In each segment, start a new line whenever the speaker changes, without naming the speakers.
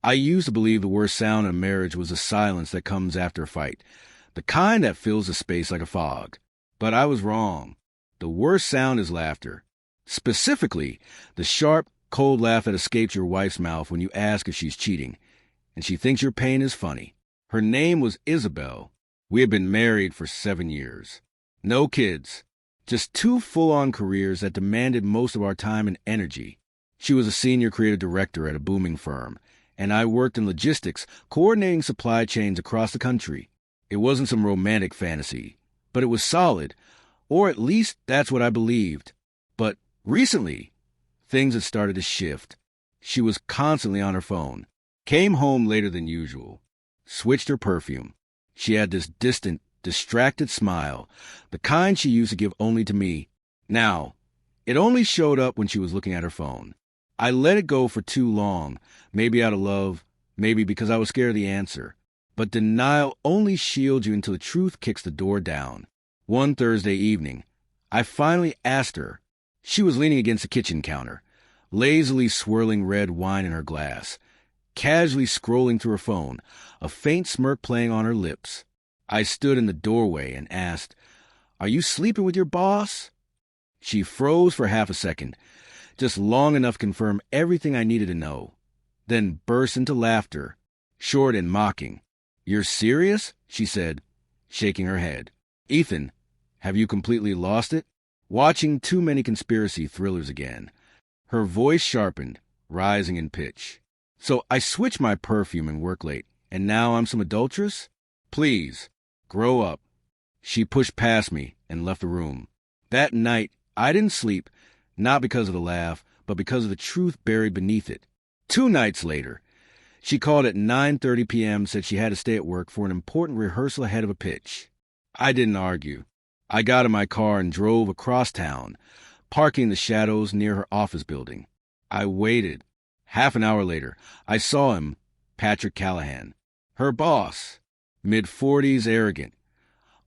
I used to believe the worst sound in a marriage was the silence that comes after a fight, the kind that fills the space like a fog. But I was wrong. The worst sound is laughter. Specifically, the sharp, cold laugh that escapes your wife's mouth when you ask if she's cheating, and she thinks your pain is funny. Her name was Isabel. We had been married for 7 years. No kids. Just 2 full-on careers that demanded most of our time and energy. She was a senior creative director at a booming firm, and I worked in logistics, coordinating supply chains across the country. It wasn't some romantic fantasy, but it was solid, or at least that's what I believed. But recently, things had started to shift. She was constantly on her phone, came home later than usual, switched her perfume. She had this distant, distracted smile, the kind she used to give only to me. Now, it only showed up when she was looking at her phone. I let it go for too long, maybe out of love, maybe because I was scared of the answer. But denial only shields you until the truth kicks the door down. One Thursday evening, I finally asked her. She was leaning against the kitchen counter, lazily swirling red wine in her glass, casually scrolling through her phone, a faint smirk playing on her lips. I stood in the doorway and asked, "Are you sleeping with your boss?" She froze for half a second, just long enough to confirm everything I needed to know, then burst into laughter, short and mocking. "You're serious?" she said, shaking her head. "Ethan, have you completely lost it? Watching too many conspiracy thrillers again." Her voice sharpened, rising in pitch. "So I switched my perfume and work late, and now I'm some adulteress? Please, grow up." She pushed past me and left the room. That night, I didn't sleep, not because of the laugh, but because of the truth buried beneath it. 2 nights later, she called at 9:30 p.m., said she had to stay at work for an important rehearsal ahead of a pitch. I didn't argue. I got in my car and drove across town, parking in the shadows near her office building. I waited. Half an hour later, I saw him, Patrick Callahan, her boss, mid-40s, arrogant.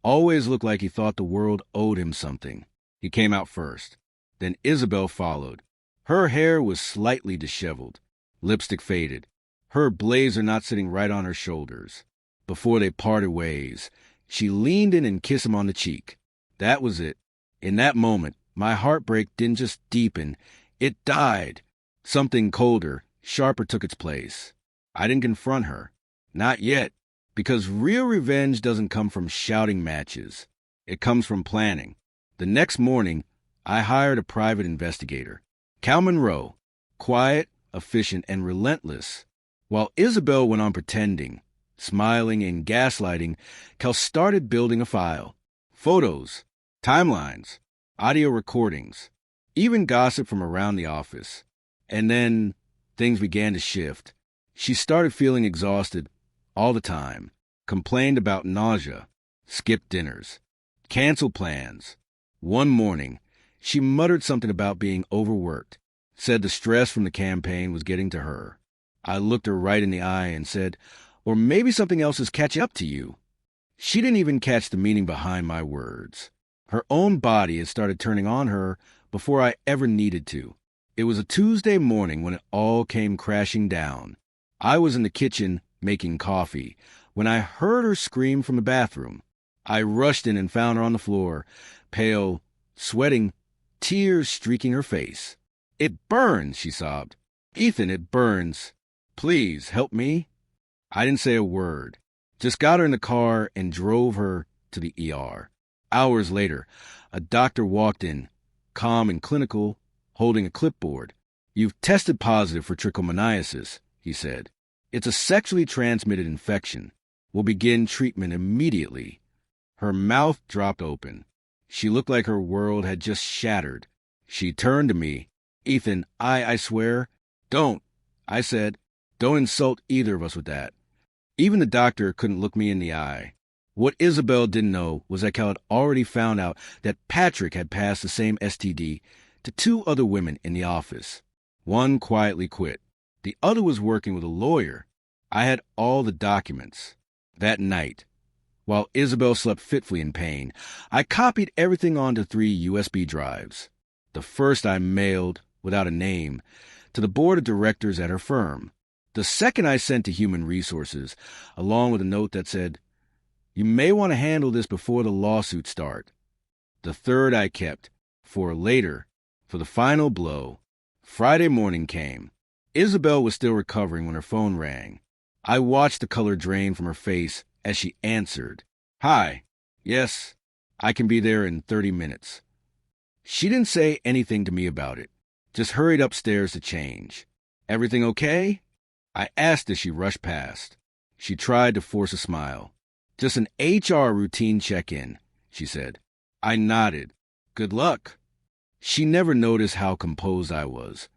Always looked like he thought the world owed him something. He came out first. Then Isabel followed. Her hair was slightly disheveled, lipstick faded, her blazer not sitting right on her shoulders. Before they parted ways, she leaned in and kissed him on the cheek. That was it. In that moment, my heartbreak didn't just deepen, it died. Something colder, sharper took its place. I didn't confront her. Not yet. Because real revenge doesn't come from shouting matches. It comes from planning. The next morning, I hired a private investigator, Cal Monroe, quiet, efficient, and relentless. While Isabel went on pretending, smiling, and gaslighting, Cal started building a file. Photos, timelines, audio recordings, even gossip from around the office. And then things began to shift. She started feeling exhausted all the time, complained about nausea, skipped dinners, canceled plans. One morning, she muttered something about being overworked, said the stress from the campaign was getting to her. I looked her right in the eye and said, "Or maybe something else is catching up to you." She didn't even catch the meaning behind my words. Her own body had started turning on her before I ever needed to. It was a Tuesday morning when it all came crashing down. I was in the kitchen making coffee when I heard her scream from the bathroom. I rushed in and found her on the floor, pale, sweating, tears streaking her face. "It burns," she sobbed. "Ethan, it burns. Please, help me." I didn't say a word, just got her in the car and drove her to the ER. Hours later, a doctor walked in, calm and clinical, holding a clipboard. "You've tested positive for trichomoniasis," he said. "It's a sexually transmitted infection. We'll begin treatment immediately." Her mouth dropped open. She looked like her world had just shattered. She turned to me. "Ethan, I swear." "Don't," I said. "Don't insult either of us with that." Even the doctor couldn't look me in the eye. What Isabel didn't know was that Cal had already found out that Patrick had passed the same STD to 2 other women in the office. One quietly quit. The other was working with a lawyer. I had all the documents. That night, while Isabel slept fitfully in pain, I copied everything onto 3 USB drives. The first I mailed, without a name, to the board of directors at her firm. The second I sent to Human Resources, along with a note that said, "You may want to handle this before the lawsuits start." The third I kept for later, for the final blow. Friday morning came. Isabel was still recovering when her phone rang. I watched the color drain from her face as she answered. "Hi. Yes, I can be there in 30 minutes. She didn't say anything to me about it, just hurried upstairs to change. "Everything okay?" I asked as she rushed past. She tried to force a smile. "Just an HR routine check-in," she said. I nodded. "Good luck." She never noticed how composed I was,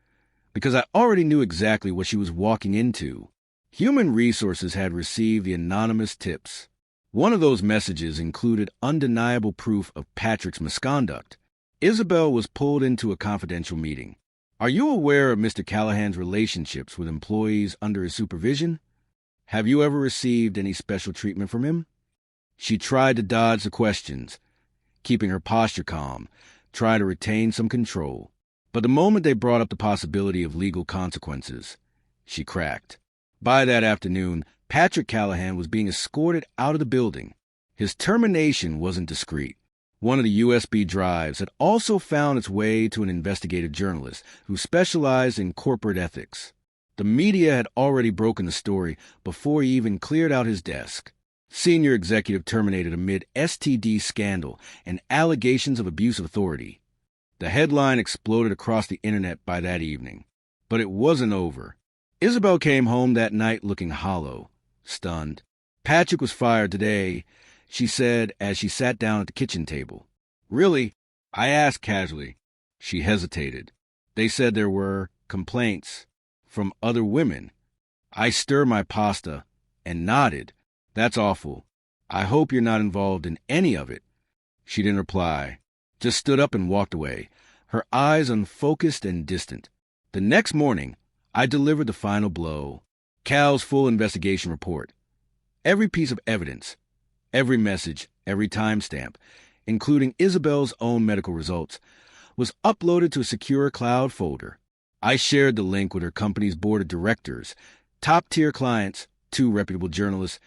because I already knew exactly what she was walking into. Human Resources had received the anonymous tips. One of those messages included undeniable proof of Patrick's misconduct. Isabel was pulled into a confidential meeting. "Are you aware of Mr. Callahan's relationships with employees under his supervision? Have you ever received any special treatment from him?" She tried to dodge the questions, keeping her posture calm, trying to retain some control. But the moment they brought up the possibility of legal consequences, she cracked. By that afternoon, Patrick Callahan was being escorted out of the building. His termination wasn't discreet. One of the USB drives had also found its way to an investigative journalist who specialized in corporate ethics. The media had already broken the story before he even cleared out his desk. Senior executive terminated amid STD scandal and allegations of abuse of authority. The headline exploded across the internet by that evening. But it wasn't over. Isabel came home that night looking hollow, stunned. "Patrick was fired today," she said as she sat down at the kitchen table. "Really?" I asked casually. She hesitated. "They said there were complaints from other women." I stirred my pasta and nodded. "That's awful. I hope you're not involved in any of it." She didn't reply, just stood up and walked away, her eyes unfocused and distant. The next morning, I delivered the final blow. Cal's full investigation report. Every piece of evidence, every message, every timestamp, including Isabel's own medical results, was uploaded to a secure cloud folder. I shared the link with her company's board of directors, top-tier clients, 2 reputable journalists,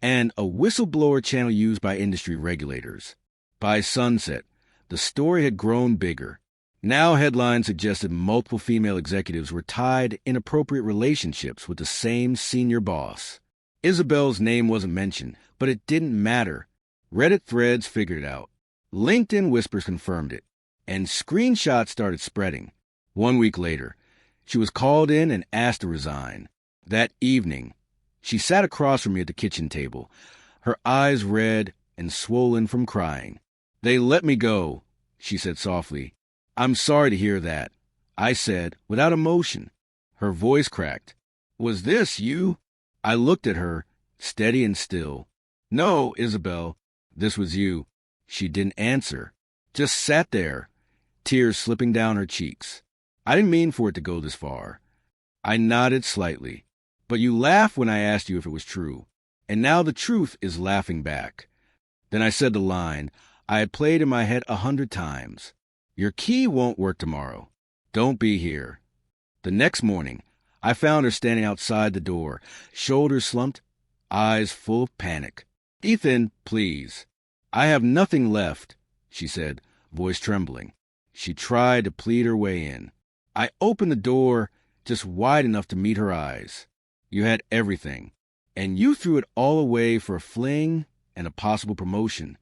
and a whistleblower channel used by industry regulators. By sunset, the story had grown bigger. Now headlines suggested multiple female executives were tied to inappropriate relationships with the same senior boss. Isabel's name wasn't mentioned, but it didn't matter. Reddit threads figured it out. LinkedIn whispers confirmed it. And screenshots started spreading. 1 week later, she was called in and asked to resign. That evening, she sat across from me at the kitchen table, her eyes red and swollen from crying. "They let me go," she said softly. "I'm sorry to hear that," I said, without emotion. Her voice cracked. "Was this you?" I looked at her, steady and still. "No, Isabel, this was you." She didn't answer, just sat there, tears slipping down her cheeks. I didn't mean for it to go this far. I nodded slightly. "But you laughed when I asked you if it was true, and now the truth is laughing back." Then I said the line I had played in my head 100 times. "Your key won't work tomorrow. Don't be here." The next morning, I found her standing outside the door, shoulders slumped, eyes full of panic. "Ethan, please." "I have nothing left," she said, voice trembling. She tried to plead her way in. I opened the door just wide enough to meet her eyes. "You had everything, and you threw it all away for a fling and a possible promotion."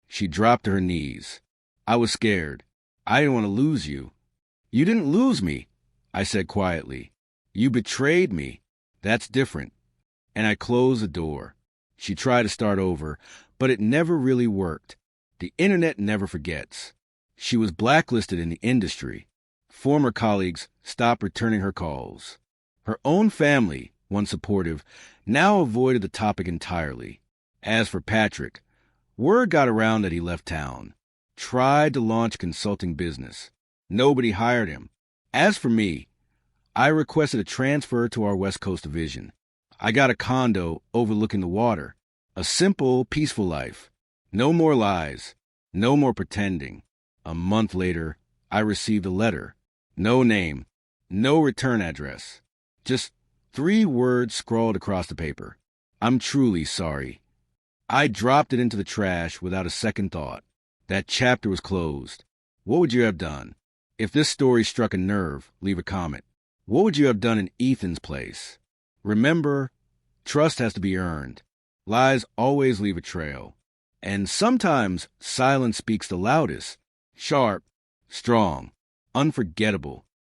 She dropped to her knees. I was scared. I didn't want to lose you. "You didn't lose me," I said quietly. "You betrayed me. That's different." And I closed the door. She tried to start over, but it never really worked. The internet never forgets. She was blacklisted in the industry. Former colleagues stopped returning her calls. Her own family, once supportive, now avoided the topic entirely. As for Patrick, word got around that he left town. Tried to launch consulting business. Nobody hired him. As for me, I requested a transfer to our West Coast division. I got a condo overlooking the water. A simple, peaceful life. No more lies. No more pretending. A month later, I received a letter. No name. No return address. Just 3 words scrawled across the paper. I'm truly sorry. I dropped it into the trash without a second thought. That chapter was closed. What would you have done? If this story struck a nerve, leave a comment. What would you have done in Ethan's place? Remember, trust has to be earned. Lies always leave a trail. And sometimes silence speaks the loudest. Sharp, strong, unforgettable.